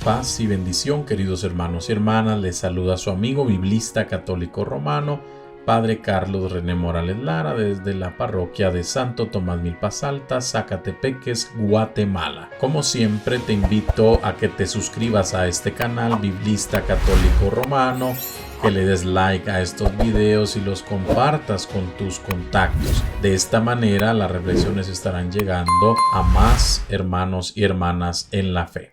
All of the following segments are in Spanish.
Paz y bendición, queridos hermanos y hermanas. Les saluda su amigo biblista católico romano, Padre Carlos René Morales Lara, desde la parroquia de Santo Tomás Milpas Altas, Zacatepeques, Guatemala. Como siempre, te invito a que te suscribas a este canal biblista católico romano, que le des like a estos videos y los compartas con tus contactos. De esta manera, las reflexiones estarán llegando a más hermanos y hermanas en la fe.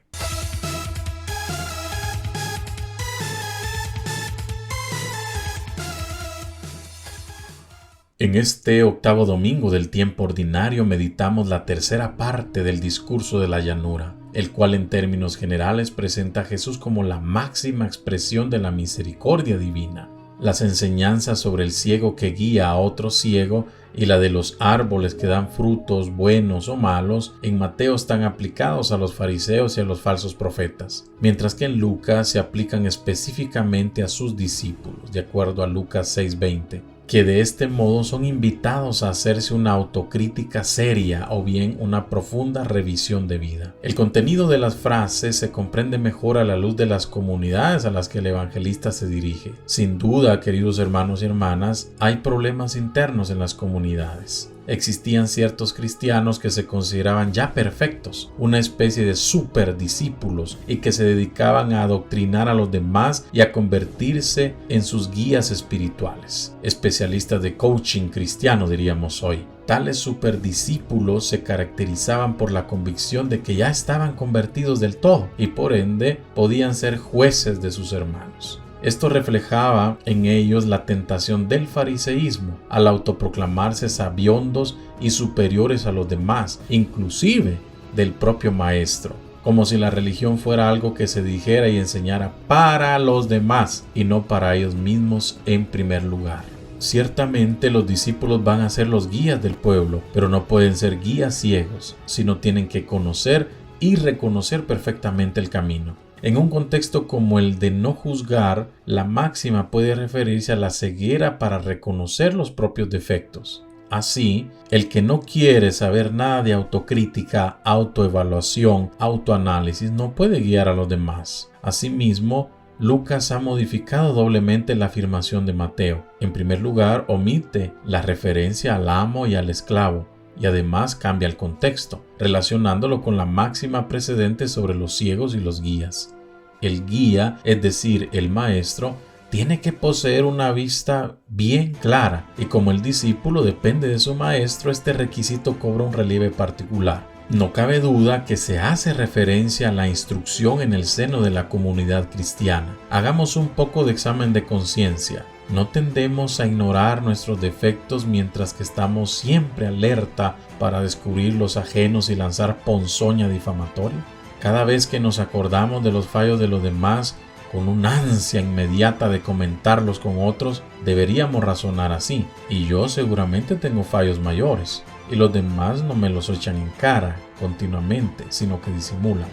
En este octavo domingo del tiempo ordinario meditamos la tercera parte del discurso de la llanura, el cual en términos generales presenta a Jesús como la máxima expresión de la misericordia divina. Las enseñanzas sobre el ciego que guía a otro ciego y la de los árboles que dan frutos buenos o malos en Mateo están aplicados a los fariseos y a los falsos profetas, mientras que en Lucas se aplican específicamente a sus discípulos, de acuerdo a Lucas 6:20. Que de este modo son invitados a hacerse una autocrítica seria o bien una profunda revisión de vida. El contenido de las frases se comprende mejor a la luz de las comunidades a las que el evangelista se dirige. Sin duda, queridos hermanos y hermanas, hay problemas internos en las comunidades. Existían ciertos cristianos que se consideraban ya perfectos, una especie de superdiscípulos, y que se dedicaban a adoctrinar a los demás y a convertirse en sus guías espirituales. Especialistas de coaching cristiano, diríamos hoy. Tales superdiscípulos se caracterizaban por la convicción de que ya estaban convertidos del todo y por ende podían ser jueces de sus hermanos. Esto reflejaba en ellos la tentación del fariseísmo al autoproclamarse sabiondos y superiores a los demás, inclusive del propio maestro, como si la religión fuera algo que se dijera y enseñara para los demás y no para ellos mismos en primer lugar. Ciertamente los discípulos van a ser los guías del pueblo, pero no pueden ser guías ciegos, sino tienen que conocer y reconocer perfectamente el camino. En un contexto como el de no juzgar, la máxima puede referirse a la ceguera para reconocer los propios defectos. Así, el que no quiere saber nada de autocrítica, autoevaluación, autoanálisis, no puede guiar a los demás. Asimismo, Lucas ha modificado doblemente la afirmación de Mateo. En primer lugar, omite la referencia al amo y al esclavo, y además cambia el contexto, relacionándolo con la máxima precedente sobre los ciegos y los guías. El guía, es decir, el maestro, tiene que poseer una vista bien clara, y como el discípulo depende de su maestro, este requisito cobra un relieve particular. No cabe duda que se hace referencia a la instrucción en el seno de la comunidad cristiana. Hagamos un poco de examen de conciencia. ¿No tendemos a ignorar nuestros defectos mientras que estamos siempre alerta para descubrir los ajenos y lanzar ponzoña difamatoria? Cada vez que nos acordamos de los fallos de los demás, con una ansia inmediata de comentarlos con otros, deberíamos razonar así. Y yo seguramente tengo fallos mayores, y los demás no me los echan en cara continuamente, sino que disimulan.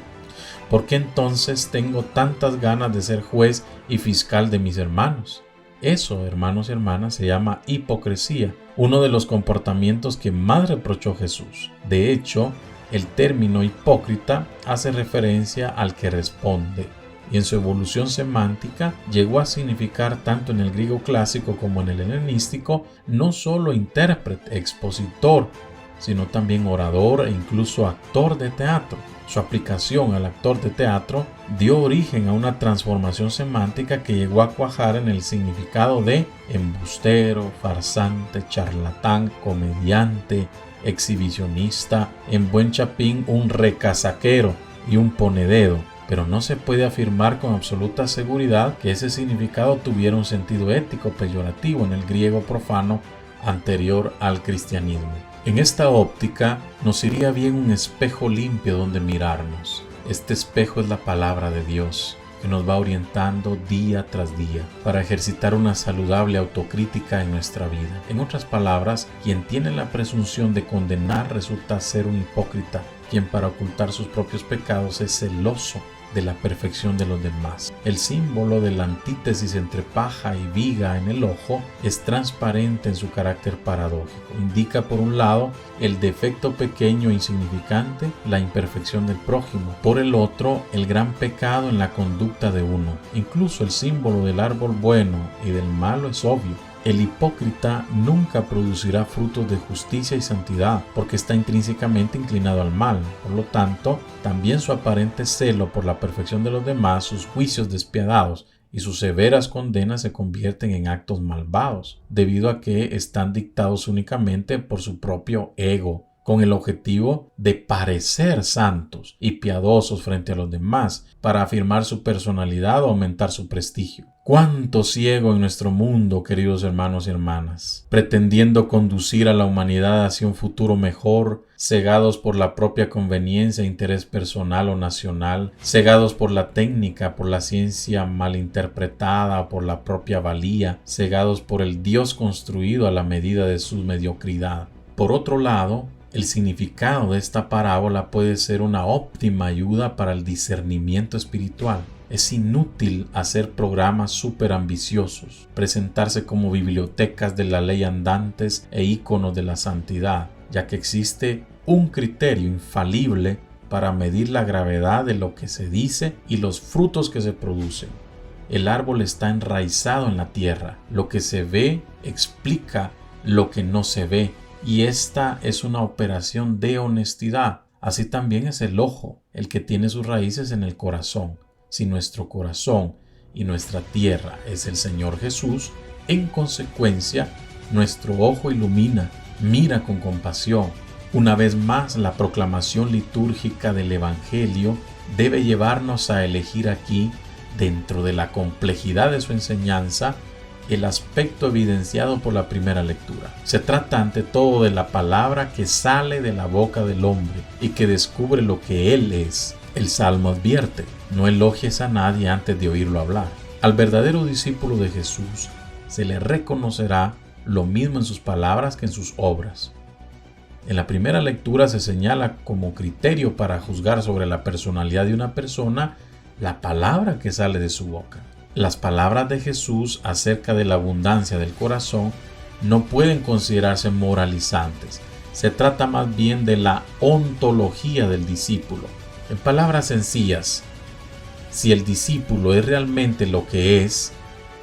¿Por qué entonces tengo tantas ganas de ser juez y fiscal de mis hermanos? Eso, hermanos y hermanas, se llama hipocresía, uno de los comportamientos que más reprochó Jesús. De hecho, el término hipócrita hace referencia al que responde, y en su evolución semántica llegó a significar tanto en el griego clásico como en el helenístico no solo intérprete, expositor, sino también orador e incluso actor de teatro. Su aplicación al actor de teatro dio origen a una transformación semántica que llegó a cuajar en el significado de embustero, farsante, charlatán, comediante, exhibicionista, en buen chapín un recasaquero y un ponededo. Pero no se puede afirmar con absoluta seguridad que ese significado tuviera un sentido ético peyorativo en el griego profano anterior al cristianismo. En esta óptica nos iría bien un espejo limpio donde mirarnos. Este espejo es la palabra de Dios, que nos va orientando día tras día para ejercitar una saludable autocrítica en nuestra vida. En otras palabras, quien tiene la presunción de condenar resulta ser un hipócrita, quien para ocultar sus propios pecados es celoso de la perfección de los demás. El símbolo de la antítesis entre paja y viga en el ojo es transparente en su carácter paradójico. Indica por un lado el defecto pequeño e insignificante, la imperfección del prójimo. Por el otro, el gran pecado en la conducta de uno. Incluso el símbolo del árbol bueno y del malo es obvio. El hipócrita nunca producirá frutos de justicia y santidad, porque está intrínsecamente inclinado al mal. Por lo tanto, también su aparente celo por la perfección de los demás, sus juicios despiadados y sus severas condenas se convierten en actos malvados, debido a que están dictados únicamente por su propio ego, con el objetivo de parecer santos y piadosos frente a los demás, para afirmar su personalidad o aumentar su prestigio. ¡Cuánto ciego en nuestro mundo, queridos hermanos y hermanas! Pretendiendo conducir a la humanidad hacia un futuro mejor, cegados por la propia conveniencia e interés personal o nacional, cegados por la técnica, por la ciencia malinterpretada o por la propia valía, cegados por el Dios construido a la medida de su mediocridad. Por otro lado, el significado de esta parábola puede ser una óptima ayuda para el discernimiento espiritual. Es inútil hacer programas súper ambiciosos, presentarse como bibliotecas de la ley andantes e íconos de la santidad, ya que existe un criterio infalible para medir la gravedad de lo que se dice y los frutos que se producen. El árbol está enraizado en la tierra. Lo que se ve explica lo que no se ve, y esta es una operación de honestidad. Así también es el ojo, el que tiene sus raíces en el corazón. Si nuestro corazón y nuestra tierra es el Señor Jesús, en consecuencia, nuestro ojo ilumina, mira con compasión. Una vez más, la proclamación litúrgica del Evangelio debe llevarnos a elegir aquí, dentro de la complejidad de su enseñanza, el aspecto evidenciado por la primera lectura. Se trata ante todo de la palabra que sale de la boca del hombre y que descubre lo que él es. El Salmo advierte: no elogies a nadie antes de oírlo hablar. Al verdadero discípulo de Jesús se le reconocerá lo mismo en sus palabras que en sus obras. En la primera lectura se señala como criterio para juzgar sobre la personalidad de una persona la palabra que sale de su boca. Las palabras de Jesús acerca de la abundancia del corazón no pueden considerarse moralizantes. Se trata más bien de la ontología del discípulo. En palabras sencillas, si el discípulo es realmente lo que es,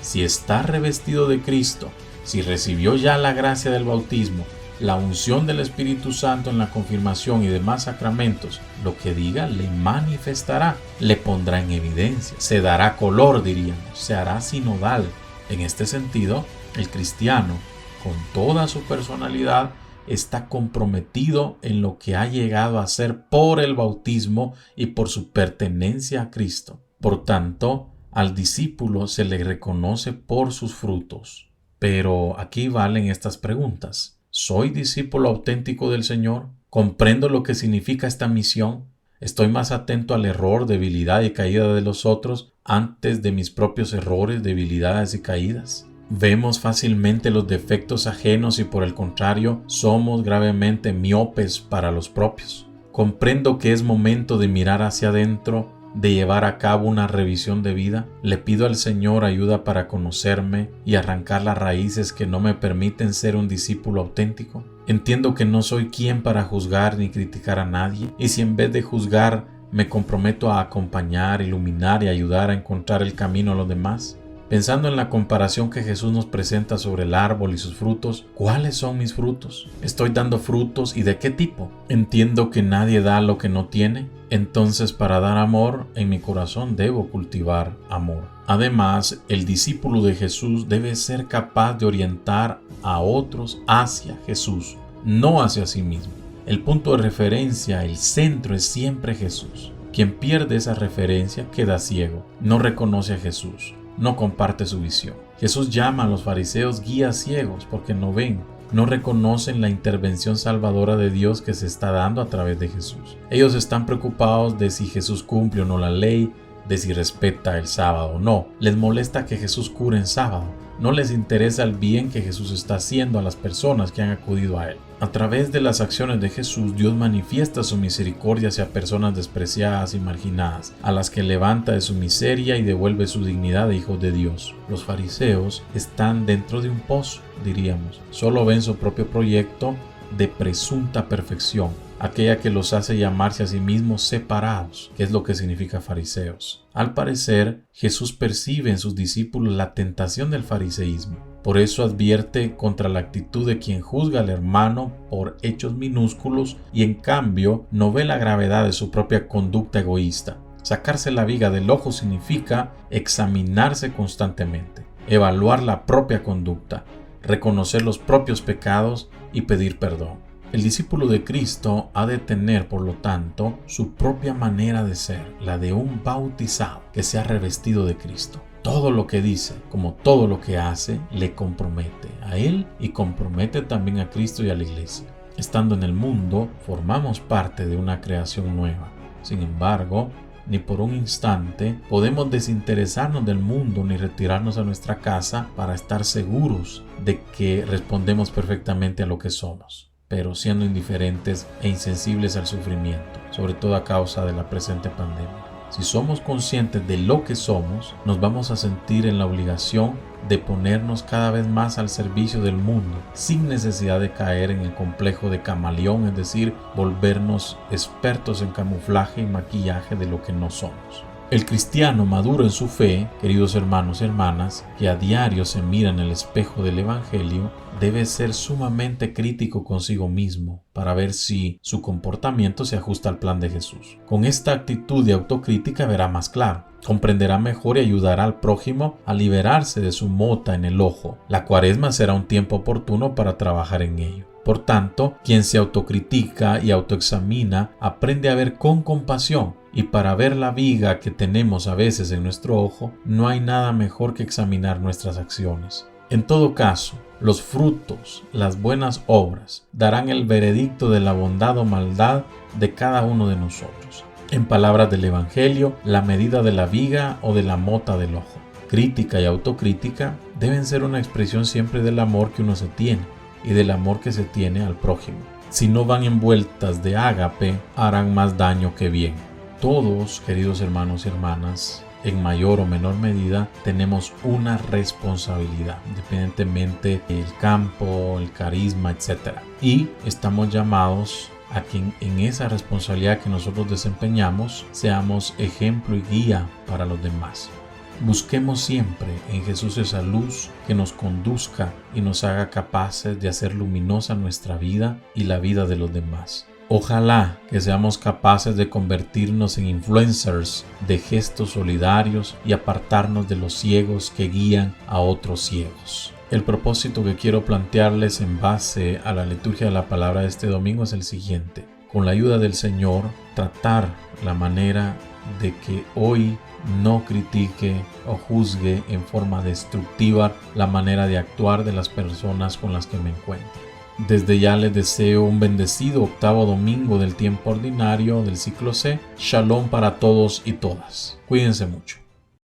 si está revestido de Cristo, si recibió ya la gracia del bautismo, la unción del Espíritu Santo en la confirmación y demás sacramentos, lo que diga le manifestará, le pondrá en evidencia, se dará color, diríamos, se hará sinodal. En este sentido, el cristiano, con toda su personalidad, está comprometido en lo que ha llegado a ser por el bautismo y por su pertenencia a Cristo. Por tanto, al discípulo se le reconoce por sus frutos. Pero aquí valen estas preguntas. ¿Soy discípulo auténtico del Señor? ¿Comprendo lo que significa esta misión? ¿Estoy más atento al error, debilidad y caída de los otros antes de mis propios errores, debilidades y caídas? ¿Vemos fácilmente los defectos ajenos y por el contrario somos gravemente miopes para los propios? ¿Comprendo que es momento de mirar hacia adentro, de llevar a cabo una revisión de vida? ¿Le pido al Señor ayuda para conocerme y arrancar las raíces que no me permiten ser un discípulo auténtico? Entiendo que no soy quien para juzgar ni criticar a nadie, y si en vez de juzgar me comprometo a acompañar, iluminar y ayudar a encontrar el camino a los demás. Pensando en la comparación que Jesús nos presenta sobre el árbol y sus frutos, ¿cuáles son mis frutos? ¿Estoy dando frutos y de qué tipo? ¿Entiendo que nadie da lo que no tiene? Entonces, para dar amor, en mi corazón debo cultivar amor. Además, el discípulo de Jesús debe ser capaz de orientar a otros hacia Jesús, no hacia sí mismo. El punto de referencia, el centro es siempre Jesús. Quien pierde esa referencia queda ciego, no reconoce a Jesús, no comparte su visión. Jesús llama a los fariseos guías ciegos porque no ven, no reconocen la intervención salvadora de Dios que se está dando a través de Jesús. Ellos están preocupados de si Jesús cumple o no la ley, de si respeta el sábado o no. Les molesta que Jesús cure en sábado. No les interesa el bien que Jesús está haciendo a las personas que han acudido a Él. A través de las acciones de Jesús, Dios manifiesta su misericordia hacia personas despreciadas y marginadas, a las que levanta de su miseria y devuelve su dignidad de hijos de Dios. Los fariseos están dentro de un pozo, diríamos. Solo ven su propio proyecto de presunta perfección, aquella que los hace llamarse a sí mismos separados, que es lo que significa fariseos. Al parecer, Jesús percibe en sus discípulos la tentación del fariseísmo. Por eso advierte contra la actitud de quien juzga al hermano por hechos minúsculos y en cambio no ve la gravedad de su propia conducta egoísta. Sacarse la viga del ojo significa examinarse constantemente, evaluar la propia conducta, reconocer los propios pecados y pedir perdón. El discípulo de Cristo ha de tener, por lo tanto, su propia manera de ser, la de un bautizado que se ha revestido de Cristo. Todo lo que dice, como todo lo que hace, le compromete a él y compromete también a Cristo y a la Iglesia. Estando en el mundo, formamos parte de una creación nueva. Sin embargo, ni por un instante podemos desinteresarnos del mundo ni retirarnos a nuestra casa para estar seguros de que respondemos perfectamente a lo que somos, pero siendo indiferentes e insensibles al sufrimiento, sobre todo a causa de la presente pandemia. Si somos conscientes de lo que somos, nos vamos a sentir en la obligación de ponernos cada vez más al servicio del mundo, sin necesidad de caer en el complejo de camaleón, es decir, volvernos expertos en camuflaje y maquillaje de lo que no somos. El cristiano maduro en su fe, queridos hermanos y hermanas, que a diario se mira en el espejo del Evangelio, debe ser sumamente crítico consigo mismo para ver si su comportamiento se ajusta al plan de Jesús. Con esta actitud de autocrítica verá más claro, comprenderá mejor y ayudará al prójimo a liberarse de su mota en el ojo. La Cuaresma será un tiempo oportuno para trabajar en ello. Por tanto, quien se autocritica y autoexamina aprende a ver con compasión, y para ver la viga que tenemos a veces en nuestro ojo, no hay nada mejor que examinar nuestras acciones. En todo caso, los frutos, las buenas obras, darán el veredicto de la bondad o maldad de cada uno de nosotros. En palabras del Evangelio, la medida de la viga o de la mota del ojo. Crítica y autocrítica deben ser una expresión siempre del amor que uno se tiene y del amor que se tiene al prójimo. Si no van envueltas de ágape, harán más daño que bien. Todos, queridos hermanos y hermanas, en mayor o menor medida, tenemos una responsabilidad, independientemente del campo, el carisma, etc. Y estamos llamados a que en esa responsabilidad que nosotros desempeñamos, seamos ejemplo y guía para los demás. Busquemos siempre en Jesús esa luz que nos conduzca y nos haga capaces de hacer luminosa nuestra vida y la vida de los demás. Ojalá que seamos capaces de convertirnos en influencers de gestos solidarios y apartarnos de los ciegos que guían a otros ciegos. El propósito que quiero plantearles en base a la liturgia de la palabra de este domingo es el siguiente. Con la ayuda del Señor, tratar la manera de que hoy no critique o juzgue en forma destructiva la manera de actuar de las personas con las que me encuentro. Desde ya les deseo un bendecido octavo domingo del tiempo ordinario del ciclo C. Shalom para todos y todas. Cuídense mucho.